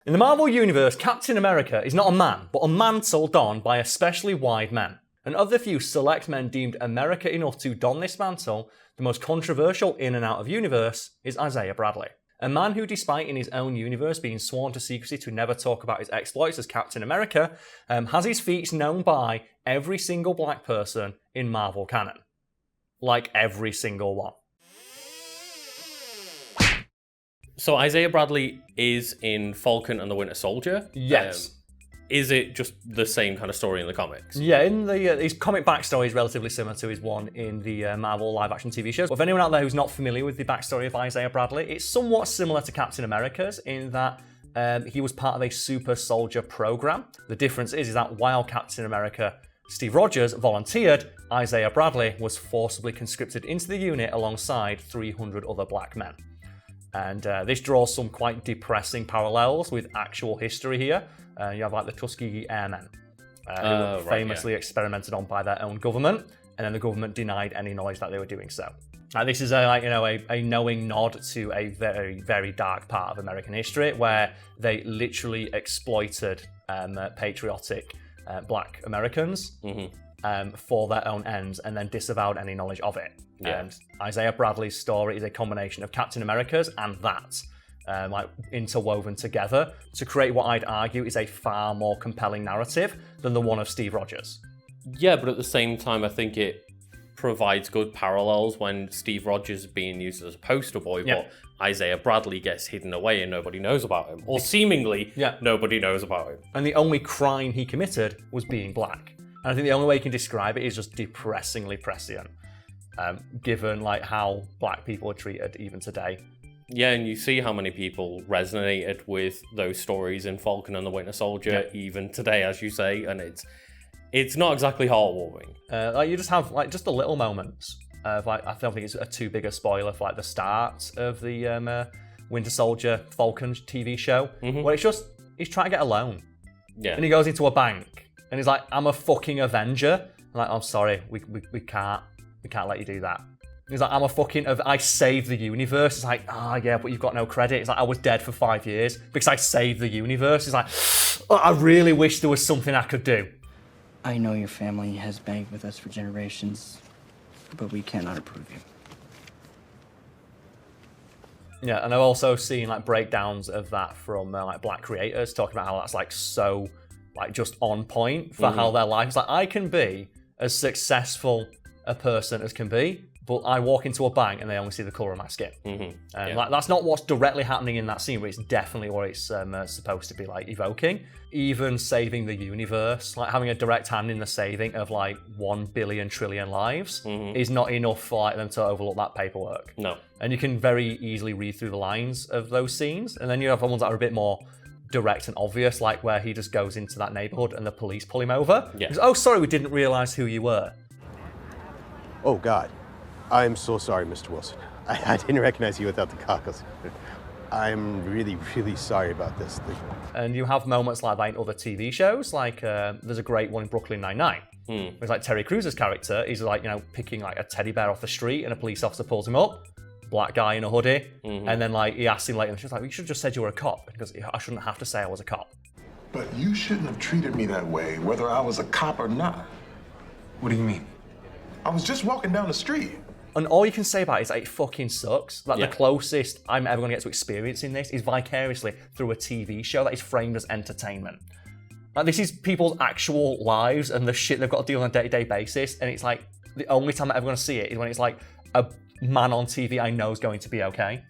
In the Marvel Universe, Captain America is not a man, but a mantle donned by especially wide men. And of the few select men deemed America enough to don this mantle, the most controversial in and out of universe is Isaiah Bradley. A man who, despite in his own universe being sworn to secrecy to never talk about his exploits as Captain America, has his feats known by every single black person in Marvel canon. Like every single one. So Isaiah Bradley is in Falcon and the Winter Soldier? Yes. Is it just the same kind of story in the comics? Yeah, in the his comic backstory is relatively similar to his one in the Marvel live-action TV shows. But for anyone out there who's not familiar with the backstory of Isaiah Bradley, it's somewhat similar to Captain America's in that he was part of a super soldier program. The difference is that while Captain America, Steve Rogers, volunteered, Isaiah Bradley was forcibly conscripted into the unit alongside 300 other black men. And this draws some quite depressing parallels with actual history here. You have like the Tuskegee Airmen, who were famously experimented on by their own government, and then the government denied any knowledge that they were doing so. This is a knowing nod to a very, very dark part of American history where they literally exploited patriotic black Americans for their own ends and then disavowed any knowledge of it. Yeah. And Isaiah Bradley's story is a combination of Captain America's and that, interwoven together to create what I'd argue is a far more compelling narrative than the one of Steve Rogers. Yeah, but at the same time, I think it provides good parallels when Steve Rogers is being used as a poster boy, but Isaiah Bradley gets hidden away and nobody knows about him. Or seemingly nobody knows about him. And the only crime he committed was being black. And I think the only way you can describe it is just depressingly prescient, given like how black people are treated even today. Yeah, and you see how many people resonated with those stories in Falcon and the Winter Soldier even today, as you say, and it's not exactly heartwarming. You just have just the little moments of I don't think it's a too big a spoiler for the start of the Winter Soldier Falcon TV show, where he's trying to get a loan. Yeah. And he goes into a bank and he's like, "I'm a fucking Avenger." I'm like, "I'm sorry, we can't let you do that." He's like, I saved the universe. It's like, yeah, but you've got no credit. It's like, I was dead for 5 years because I saved the universe. It's like, I really wish there was something I could do. I know your family has begged with us for generations, but we cannot approve you. Yeah, and I've also seen breakdowns of that from black creators talking about how that's so just on point for how their life is. I can be as successful a person as can be, but I walk into a bank and they only see the colour of my skin. That's not what's directly happening in that scene, but it's definitely what it's supposed to be evoking. Even saving the universe, having a direct hand in the saving of 1 billion trillion lives is not enough for them to overlook that paperwork. No. And you can very easily read through the lines of those scenes, and then you have ones that are a bit more direct and obvious, like where he just goes into that neighbourhood and the police pull him over. Yeah. He goes, "Oh, sorry, we didn't realise who you were." Oh, God. I'm so sorry, Mr. Wilson. I didn't recognize you without the goggles. I'm really, really sorry about this. And you have moments like that in other TV shows. There's a great one in Brooklyn Nine-Nine. It's Terry Crews's character. He's picking a teddy bear off the street, and a police officer pulls him up. Black guy in a hoodie. And then he asks him later, and she's like, "You should have just said you were a cop." Because I shouldn't have to say I was a cop. But you shouldn't have treated me that way, whether I was a cop or not. What do you mean? I was just walking down the street. And all you can say about it is it fucking sucks. The closest I'm ever going to get to experiencing this is vicariously through a TV show that is framed as entertainment. This is people's actual lives and the shit they've got to deal on a day-to-day basis. And it's the only time I'm ever going to see it is when it's a man on TV I know is going to be okay.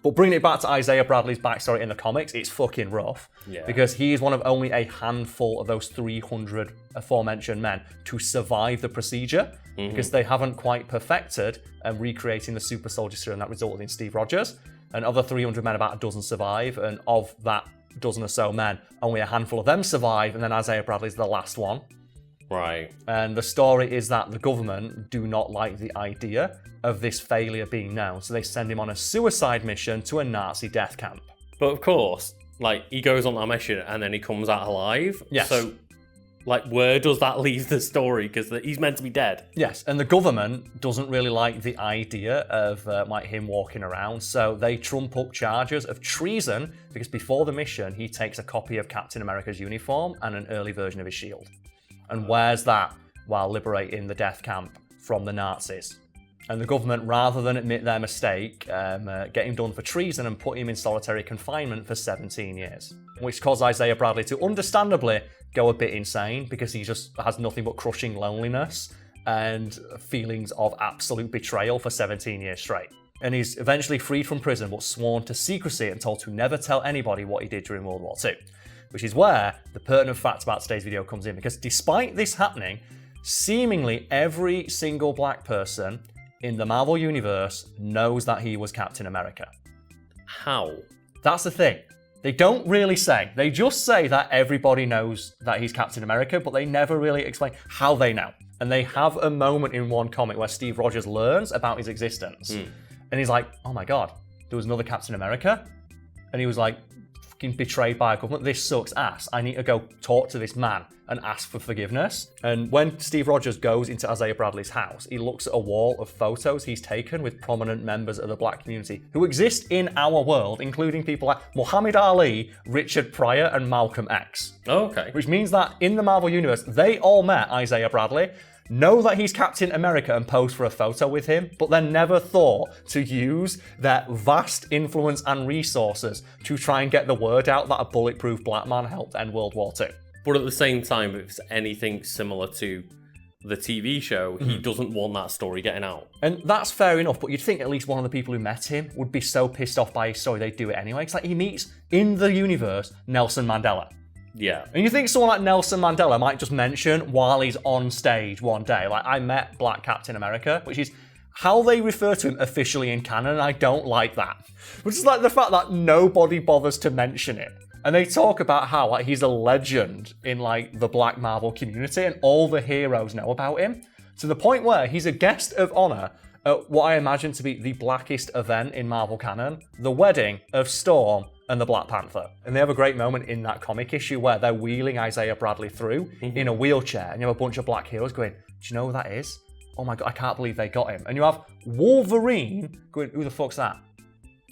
But bringing it back to Isaiah Bradley's backstory in the comics, it's fucking rough. Yeah. Because he is one of only a handful of those 300 aforementioned men to survive the procedure, because they haven't quite perfected recreating the super soldier serum that resulted in Steve Rogers. And of the 300 men, about a dozen survive, and of that dozen or so men, only a handful of them survive, and then Isaiah Bradley's the last one. Right. And the story is that the government do not like the idea of this failure being known, so they send him on a suicide mission to a Nazi death camp. But of course, he goes on that mission and then he comes out alive. Yes. So Like, where does that leave the story? Because he's meant to be dead. Yes, and the government doesn't really like the idea of like him walking around, so they trump up charges of treason because before the mission, he takes a copy of Captain America's uniform and an early version of his shield, and wears that while liberating the death camp from the Nazis. And the government, rather than admit their mistake, get him done for treason and put him in solitary confinement for 17 years. Which caused Isaiah Bradley to understandably go a bit insane because he just has nothing but crushing loneliness and feelings of absolute betrayal for 17 years straight. And he's eventually freed from prison but sworn to secrecy and told to never tell anybody what he did during World War II. Which is where the pertinent fact about today's video comes in, because despite this happening, seemingly every single black person in the Marvel Universe knows that he was Captain America. How? That's the thing. They don't really say. They just say that everybody knows that he's Captain America, but they never really explain how they know. And they have a moment in one comic where Steve Rogers learns about his existence. And he's like, oh my God, there was another Captain America? And he was like, fucking betrayed by a government. This sucks ass. I need to go talk to this man and ask for forgiveness. And when Steve Rogers goes into Isaiah Bradley's house, he looks at a wall of photos he's taken with prominent members of the black community who exist in our world, including people like Muhammad Ali, Richard Pryor, and Malcolm X. Oh, okay. Which means that in the Marvel Universe, they all met Isaiah Bradley, know that he's Captain America and pose for a photo with him, but then never thought to use their vast influence and resources to try and get the word out that a bulletproof black man helped end World War II. But at the same time, if it's anything similar to the TV show, he doesn't want that story getting out. And that's fair enough, but you'd think at least one of the people who met him would be so pissed off by his story they'd do it anyway. It's like he meets, in the universe, Nelson Mandela. Yeah. And you think someone like Nelson Mandela might just mention while he's on stage one day, like, I met Black Captain America, which is how they refer to him officially in canon, and I don't like that. Which is like the fact that nobody bothers to mention it. And they talk about how like he's a legend in like the Black Marvel community and all the heroes know about him, to the point where he's a guest of honor at what I imagine to be the blackest event in Marvel canon, the wedding of Storm and the Black Panther. And they have a great moment in that comic issue where they're wheeling Isaiah Bradley through in a wheelchair, and you have a bunch of black heroes going, do you know who that is? Oh my God, I can't believe they got him. And you have Wolverine going, who the fuck's that?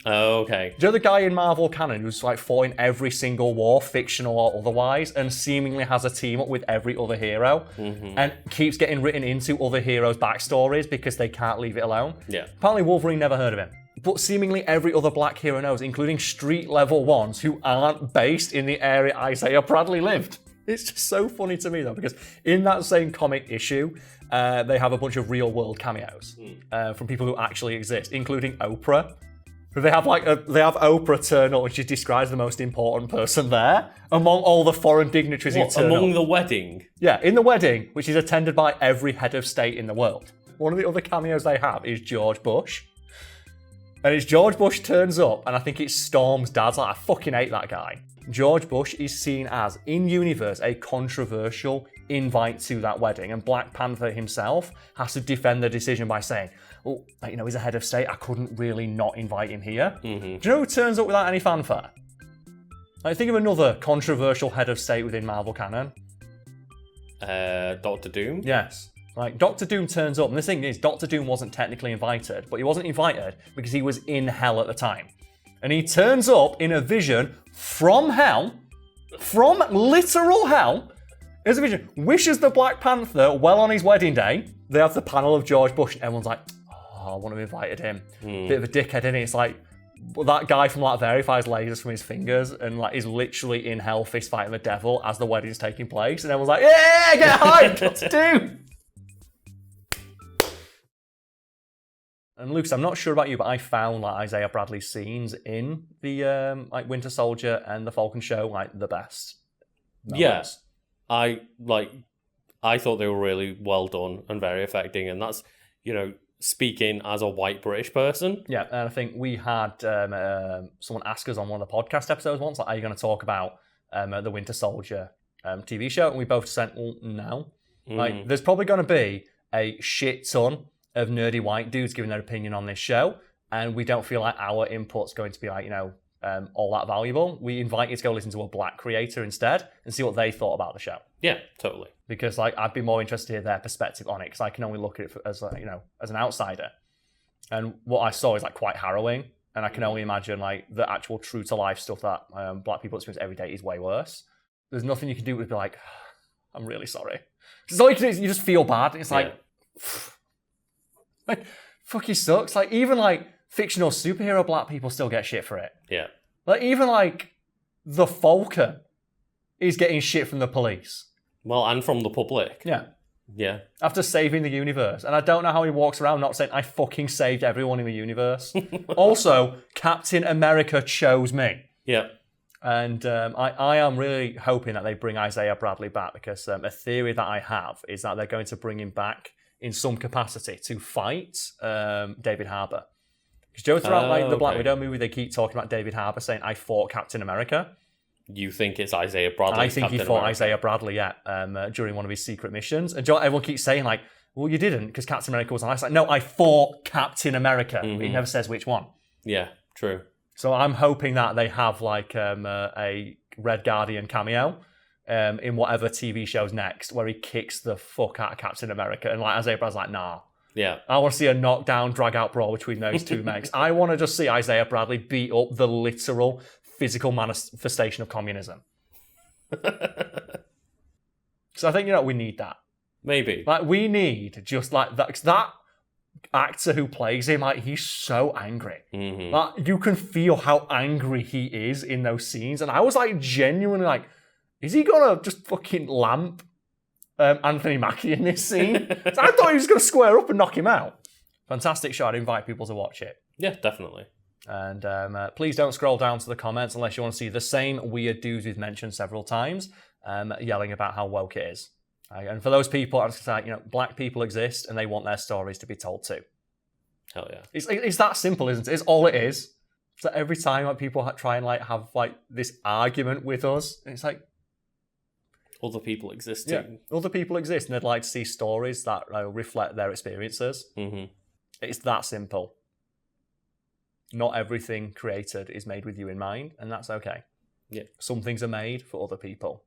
Oh, okay. Do you know the guy in Marvel canon who's like fought in every single war, fictional or otherwise, and seemingly has a team up with every other hero, and keeps getting written into other heroes' backstories because they can't leave it alone? Yeah. Apparently Wolverine never heard of him. But seemingly every other black hero knows, including street level ones who aren't based in the area Isaiah Bradley lived. It's just so funny to me though, because in that same comic issue, they have a bunch of real world cameos from people who actually exist, including Oprah. They have Oprah turn up and she describes the most important person there among all the foreign dignitaries who turn among up. the wedding? Yeah, in the wedding, which is attended by every head of state in the world. One of the other cameos they have is George Bush. And it's George Bush turns up, and I think it's Storm's dad's like, I fucking hate that guy. George Bush is seen as, in universe, a controversial invite to that wedding, and Black Panther himself has to defend the decision by saying, oh, you know, he's a head of state, I couldn't really not invite him here. Do you know who turns up without any fanfare? Like, think of another controversial head of state within Marvel canon. Doctor Doom? Yes. Like, Doctor Doom turns up, and the thing is, Doctor Doom wasn't technically invited, but he wasn't invited because he was in hell at the time. And he turns up in a vision from hell, from literal hell. There's a vision, wishes the Black Panther well on his wedding day. They have the panel of George Bush, and everyone's like, oh, I want to have invited him. Bit of a dickhead, isn't he? It's like, that guy from like verifies lasers from his fingers and like is literally in hell fist fighting the devil as the wedding's taking place. And everyone's like, yeah, get hyped, what to do? And Lucas, I'm not sure about you, but I found like Isaiah Bradley's scenes in the like Winter Soldier and the Falcon show like the best. Yes, I thought they were really well done and very affecting, and that's, you know, speaking as a white British person. Yeah, and I think we had someone ask us on one of the podcast episodes once, like, are you going to talk about the Winter Soldier TV show? And we both said, well, no. Like, there's probably going to be a shit ton of nerdy white dudes giving their opinion on this show, and we don't feel like our input's going to be like, you know, all that valuable. We invite you to go listen to a black creator instead and see what they thought about the show. Yeah, totally. Because like I'd be more interested to hear their perspective on it because I can only look at it as as an outsider. And what I saw is like quite harrowing, and I can only imagine like the actual true to life stuff that black people experience every day is way worse. There's nothing you can do but be like, I'm really sorry. Because all you can do is you just feel bad. It's like, like fuck, he sucks. Like even like fictional superhero black people still get shit for it. Yeah. Like even like the Falcon is getting shit from the police. Well, and from the public. Yeah. Yeah. After saving the universe. And I don't know how he walks around not saying, I fucking saved everyone in the universe. Also, Captain America chose me. Yeah. And I am really hoping that they bring Isaiah Bradley back because a theory that I have is that they're going to bring him back in some capacity to fight David Harbour. Because Joe, throughout like the Black Widow movie, they keep talking about David Harbour saying, I fought Captain America. You think it's Isaiah Bradley? I think Captain he fought America. Isaiah Bradley, during one of his secret missions. And everyone keeps saying, like, well, you didn't, because Captain America was on ice. Like, no, I fought Captain America. Mm-hmm. He never says which one. Yeah, true. So I'm hoping that they have, like, a Red Guardian cameo in whatever TV show's next, where he kicks the fuck out of Captain America. And, like, Isaiah Bradley's like, nah. Yeah. I want to see a knockdown, drag-out brawl between those two megs. I want to just see Isaiah Bradley beat up the literal physical manifestation of communism. So I think, we need that. Maybe. Like, we need just like that. 'Cause that actor who plays him, like, he's so angry. Mm-hmm. Like, you can feel how angry he is in those scenes. And I was like, genuinely like, is he gonna just fucking lamp Anthony Mackie in this scene? So I thought he was gonna square up and knock him out. Fantastic show. I'd invite people to watch it. Yeah, definitely. And please don't scroll down to the comments unless you want to see the same weird dudes we've mentioned several times yelling about how woke it is. And for those people, I was going to say, black people exist and they want their stories to be told too. Hell yeah. It's that simple, isn't it? It's all it is. So every time like, people try and like have like this argument with us, it's like, other people exist. Yeah, other people exist and they'd like to see stories that reflect their experiences. Mm-hmm. It's that simple. Not everything created is made with you in mind, and that's okay. Yeah. Some things are made for other people.